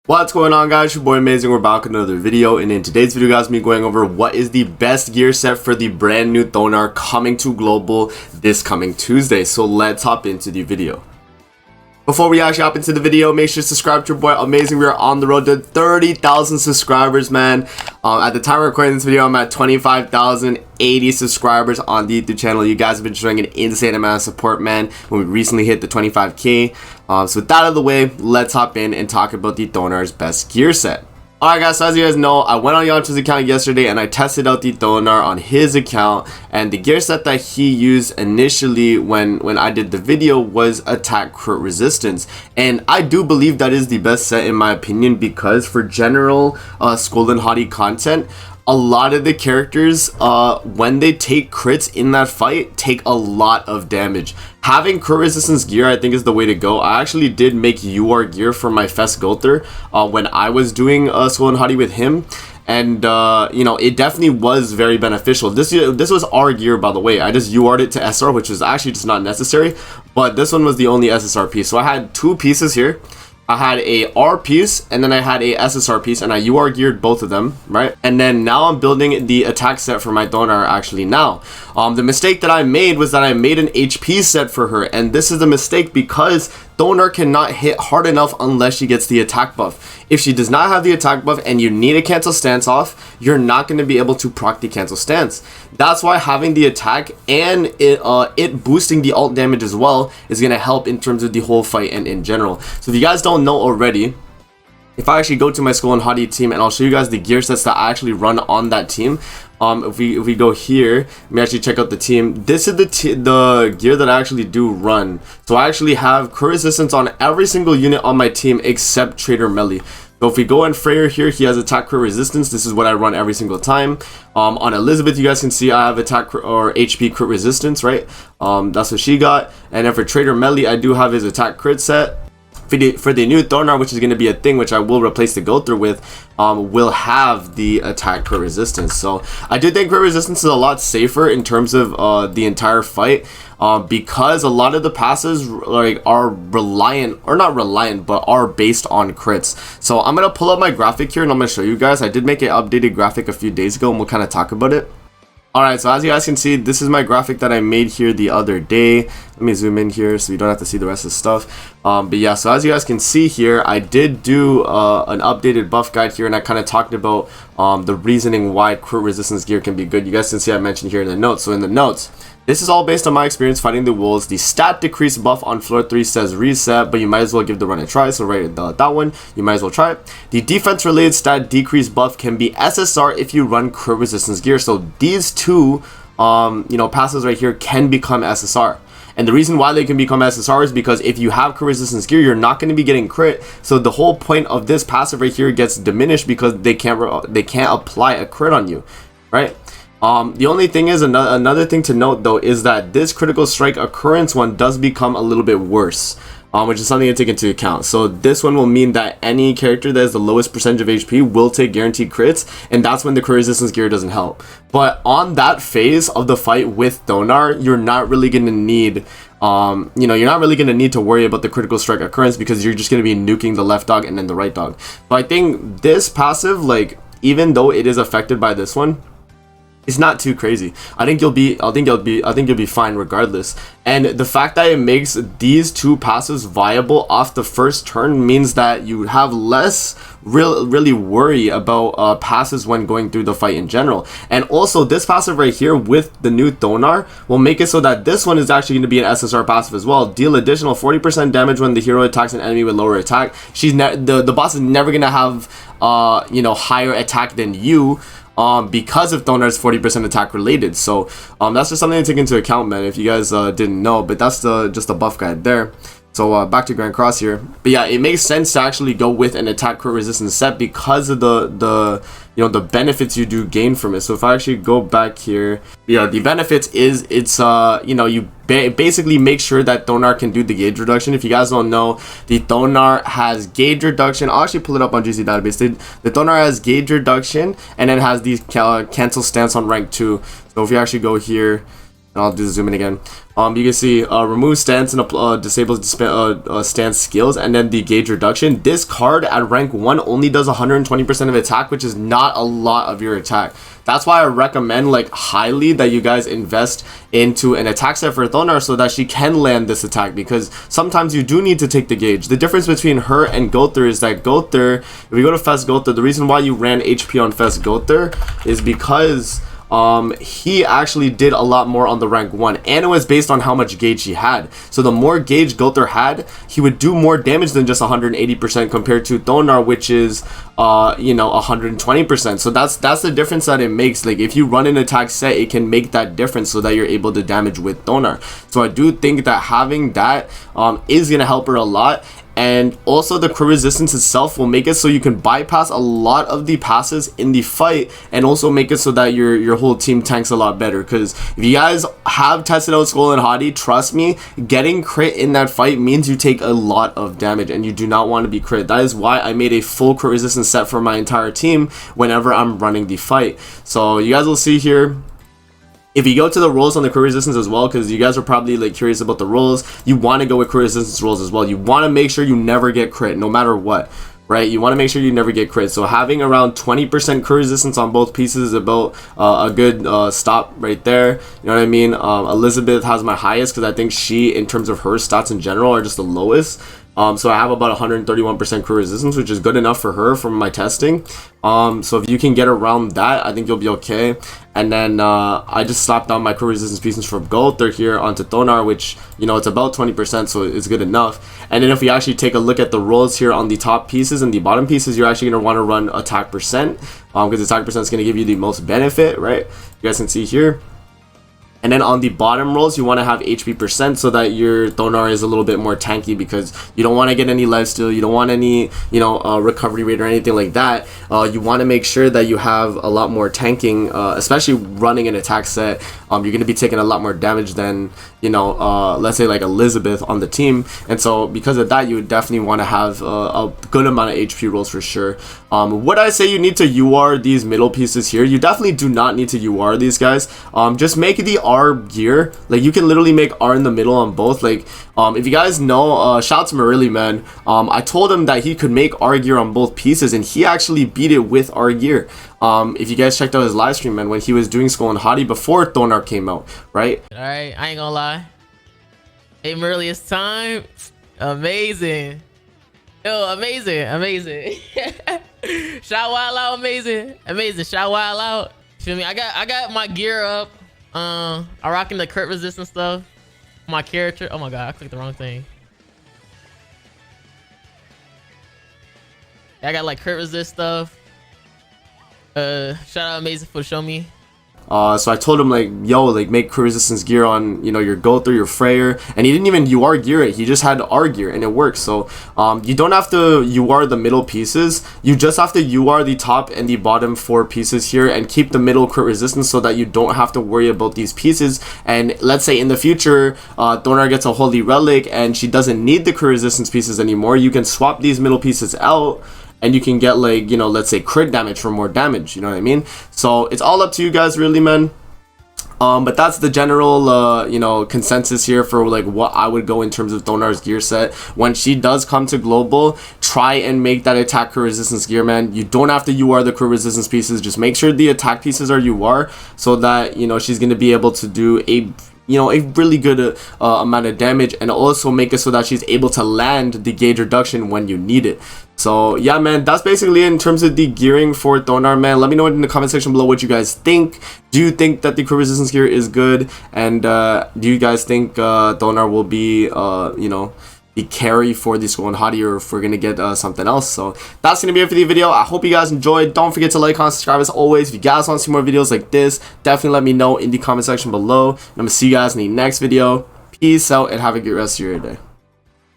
What's going on, guys? Your boy Amazing. We're back with another video, and in today's video, guys, me going over what is the best gear set for the brand new Thonar coming to global this coming Tuesday. So let's hop into the video. Before we actually hop into the video, make sure to subscribe to your boy Amazing. We are on the road to 30,000 subscribers, man. At the time of recording this video, I'm at 25,080 subscribers on the YouTube channel. You guys have been showing an insane amount of support, man, when we recently hit the 25k. So with that out of the way, let's hop in and talk about the Thonar's best gear set. Alright guys, so as you guys know, I went on Yonta's account yesterday and I tested out the Thonar on his account, and the gear set that he used initially when I did the video was attack crit resistance, and I do believe that is the best set in my opinion, because for general Skoll and Hati content, a lot of the characters, when they take crits in that fight, take a lot of damage. Having crit resistance gear, I think, is the way to go. I actually did make UR gear for my Fest Gother when I was doing Skoll and Hati with him, and you know, it definitely was very beneficial. This was our gear, by the way. I just UR'd it to SR, which was actually just not necessary, but this one was the only SSR piece. So I had two pieces here. I had a R piece and then I had a SSR piece, and I UR geared both of them, right? And then now I'm building the attack set for my Thonar actually now. The mistake that I made was that I made an HP set for her, and this is a mistake because Thonar cannot hit hard enough unless she gets the attack buff. If she does not have the attack buff and you need a cancel stance off, you're not going to be able to proc the cancel stance. That's why having the attack and it boosting the ult damage as well is going to help in terms of the whole fight and in general. So if you guys don't know already, if I actually go to my Skoll and Hati team, and I'll show you guys the gear sets that I actually run on that team. If we go here, let me actually check out the team. This is the gear that I actually do run. So I actually have crit resistance on every single unit on my team except Trader Melee. So if we go in Freyr here, he has attack crit resistance. This is what I run every single time. On Elizabeth, you guys can see I have attack or HP crit resistance, right? That's what she got. And then for Trader Melee, I do have his attack crit set. For the new Thonar, which is going to be a thing, which I will replace the Gother with, will have the attack crit resistance. So I do think crit resistance is a lot safer in terms of the entire fight, because a lot of the passes are reliant, or not reliant, but are based on crits. So I'm going to pull up my graphic here and I'm going to show you guys. I did make an updated graphic a few days ago and we'll kind of talk about it. Alright, so as you guys can see, this is my graphic that I made here the other day. Let me zoom in here so you don't have to see the rest of the stuff. But yeah, so as you guys can see here, I did do an updated buff guide here, and I kind of talked about the reasoning why crit resistance gear can be good. You guys can see I mentioned here in the notes. So in the notes, this is all based on my experience fighting the wolves. The stat decrease buff on floor 3 says reset, but you might as well give the run a try. So right, that one, you might as well try it. The defense related stat decrease buff can be SSR if you run crit resistance gear. So these two, you know, passes right here can become SSR. And the reason why they can become SSR is because if you have crit resistance gear, you're not going to be getting crit. So the whole point of this passive right here gets diminished because they can't apply a crit on you, right? The only thing is, another thing to note though, is that this critical strike occurrence one does become a little bit worse, which is something to take into account. So this one will mean that any character that has the lowest percentage of HP will take guaranteed crits, and that's when the crit resistance gear doesn't help. But on that phase of the fight with Thonar, you're not really going to need, you know, you're not really going to need to worry about the critical strike occurrence, because you're just going to be nuking the left dog and then the right dog. But I think this passive, like, even though it is affected by this one, it's not too crazy. I think you'll be fine regardless. And the fact that it makes these two passes viable off the first turn means that you have less really worry about passes when going through the fight in general. And also, this passive right here with the new Thonar will make it so that this one is actually going to be an SSR passive as well. Deal additional 40% damage when the hero attacks an enemy with lower attack. The boss is never going to have you know, higher attack than you, because of Thonar's 40% attack related. So that's just something to take into account, man, if you guys didn't know. But that's just the buff guide there. So back to Grand Cross here. But yeah, it makes sense to actually go with an attack crit resistance set because of the you know, the benefits you do gain from it. So if I actually go back here, yeah, the benefits is it's you know, you basically make sure that Thonar can do the gauge reduction. If you guys don't know, the Thonar has gauge reduction. I'll actually pull it up on GC database. The Thonar has gauge reduction and then has these cancel stance on rank 2. So if you actually go here, And I'll do the zoom in again. You can see remove stance and disables stance skills, and then the gauge reduction. This card at rank 1 only does 120% of attack, which is not a lot of your attack. That's why I recommend like highly that you guys invest into an attack set for Thonar so that she can land this attack, because sometimes you do need to take the gauge. The difference between her and Gother is that Gother, if we go to Fest Gother, the reason why you ran HP on Fest Gother is because he actually did a lot more on the rank 1, and it was based on how much gauge he had. So the more gauge Gother had, he would do more damage than just 180% compared to Thonar, which is 120%. So that's the difference that it makes. Like if you run an attack set, it can make that difference so that you're able to damage with Thonar. So I do think that having that is gonna help her a lot. And also the crit resistance itself will make it so you can bypass a lot of the passes in the fight, and also make it so that your whole team tanks a lot better. Because if you guys have tested out Skoll and Hati, trust me, getting crit in that fight means you take a lot of damage, and you do not want to be crit. That is why I made a full crit resistance set for my entire team whenever I'm running the fight. So you guys will see here, if you go to the rolls on the crit resistance as well, because you guys are probably like curious about the rolls, you want to go with crit resistance rolls as well. You want to make sure you never get crit no matter what, right? You want to make sure you never get crit. So having around 20% crit resistance on both pieces is about a good stop right there. You know what I mean? Elizabeth has my highest because I think she, in terms of her stats in general, are just the lowest. So I have about 131% crit resistance, which is good enough for her from my testing. So if you can get around that, I think you'll be okay. And then I just slapped on my crit resistance pieces from Gother here onto Thonar, which, you know, it's about 20%, so it's good enough. And then if we actually take a look at the rolls here on the top pieces and the bottom pieces, you're actually going to want to run attack percent, because attack percent is going to give you the most benefit, right? You guys can see here. And then on the bottom rolls, you want to have HP percent so that your Thonar is a little bit more tanky, because you don't want to get any lifesteal, you don't want any, recovery rate or anything like that. You want to make sure that you have a lot more tanking, especially running an attack set. You're going to be taking a lot more damage than, let's say like Elizabeth on the team. And so because of that, you would definitely want to have a good amount of HP rolls for sure. Would I say you need to UR these middle pieces here? You definitely do not need to UR these guys. Just make the R gear. Like you can literally make R in the middle on both. Like if you guys know, shout out to Marilli, man. I told him that he could make R gear on both pieces, and he actually beat it with R gear. If you guys checked out his live stream, man, when he was doing Skoll and Hati before Thonar came out, right? All right, I ain't gonna lie. Hey, Marilli, it's time. Amazing. Yo, amazing. Shout wild out, amazing. Shout wild out. Feel me? I got my gear up. I'm rocking the crit resistance stuff. My character. Oh my god, I clicked the wrong thing. I got like crit resist stuff. Shout out amazing for showing me. So I told him like, yo, like make crit resistance gear on, your Gother, your Freyr, and he didn't even UR gear it. He just had R gear, and it works. So you don't have to UR the middle pieces. You just have to UR the top and the bottom 4 pieces here, and keep the middle crit resistance so that you don't have to worry about these pieces. And let's say in the future, Thonar gets a holy relic and she doesn't need the crit resistance pieces anymore. You can swap these middle pieces out, and you can get like, let's say crit damage for more damage, you know what I mean? So it's all up to you guys really, man. But that's the general, consensus here for like what I would go in terms of Thonar's gear set. When she does come to global, try and make that attack crit resistance gear, man. You don't have to UR the crit resistance pieces. Just make sure the attack pieces are UR so that, she's going to be able to do a really good amount of damage, and also make it so that she's able to land the gauge reduction when you need it. So yeah, man, that's basically it in terms of the gearing for Thonar, man. Let me know in the comment section below what you guys think. Do you think that the crit resistance gear is good? And do you guys think Thonar will be the carry for the Skoll and Hati, or if we're gonna get something else? So that's gonna be it for the video. I hope you guys enjoyed. Don't forget to like, comment, subscribe as always. If you guys want to see more videos like this, definitely let me know in the comment section below, and I'm gonna see you guys in the next video. Peace out and have a good rest of your day.